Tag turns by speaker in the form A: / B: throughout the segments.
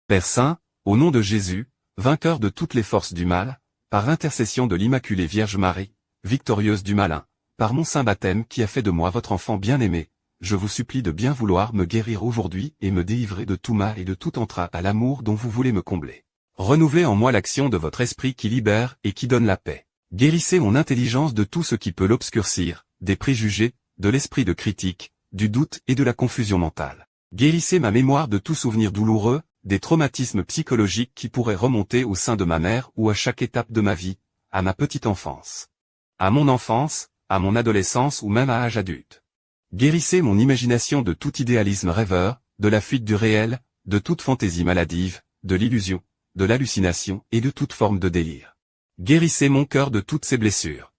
A: Père Saint, au nom de Jésus, vainqueur de toutes les forces du mal, par l'intercession de l'Immaculée Vierge Marie, victorieuse du malin, par mon saint baptême qui a fait de moi votre enfant bien-aimé, je vous supplie de bien vouloir me guérir aujourd'hui et me délivrer de tout mal et de toute entrave à l'amour dont vous voulez me combler. Renouvelez en moi l'action de votre esprit qui libère et qui donne la paix. Guérissez mon intelligence de tout ce qui peut l'obscurcir, des préjugés, de l'esprit de critique, du doute et de la confusion mentale. Guérissez ma mémoire de tout souvenir douloureux, des traumatismes psychologiques qui pourraient remonter au sein de ma mère ou à chaque étape de ma vie, à ma petite enfance, à mon enfance, à mon adolescence ou même à âge adulte. Guérissez mon imagination de tout idéalisme rêveur, de la fuite du réel, de toute fantaisie maladive, de l'illusion, de l'hallucination et de toute forme de délire. Guérissez mon cœur de toutes ses blessures,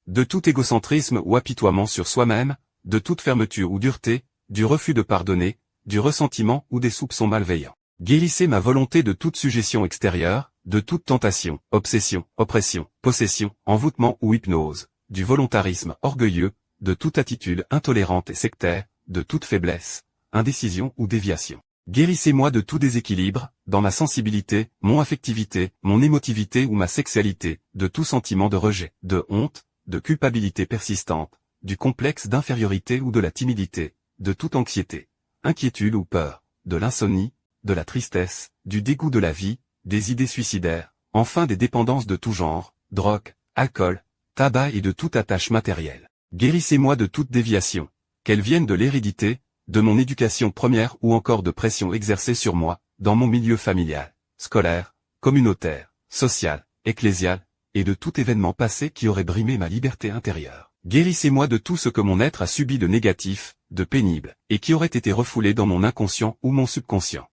A: de tout égocentrisme ou apitoiement sur soi-même, de toute fermeture ou dureté, du refus de pardonner, du ressentiment ou des soupçons malveillants. Guérissez ma volonté de toute suggestion extérieure, de toute tentation, obsession, oppression, possession, envoûtement ou hypnose, du volontarisme orgueilleux, de toute attitude intolérante et sectaire, de toute faiblesse, indécision ou déviation. Guérissez-moi de tout déséquilibre, dans ma sensibilité, mon affectivité, mon émotivité ou ma sexualité, de tout sentiment de rejet, de honte, de culpabilité persistante, du complexe d'infériorité ou de la timidité, de toute anxiété, inquiétude ou peur, de l'insomnie, de la tristesse, du dégoût de la vie, des idées suicidaires, enfin des dépendances de tout genre, drogue, alcool, tabac et de toute attache matérielle. Guérissez-moi de toute déviation, qu'elle vienne de l'hérédité, de mon éducation première ou encore de pression exercée sur moi, dans mon milieu familial, scolaire, communautaire, social, ecclésial, et de tout événement passé qui aurait brimé ma liberté intérieure. Guérissez-moi de tout ce que mon être a subi de négatif, de pénible, et qui aurait été refoulé dans mon inconscient ou mon subconscient.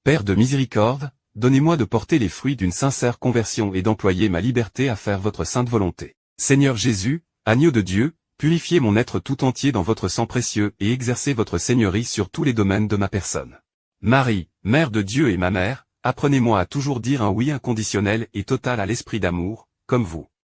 A: Père de miséricorde, donnez-moi de porter les fruits d'une sincère conversion et d'employer ma liberté à faire votre sainte volonté. Seigneur Jésus, agneau de Dieu, purifiez mon être tout entier dans votre sang précieux et exercez votre seigneurie sur tous les domaines de ma personne. Marie, Mère de Dieu et ma mère, apprenez-moi à toujours dire un oui inconditionnel et total à l'esprit d'amour, comme vous.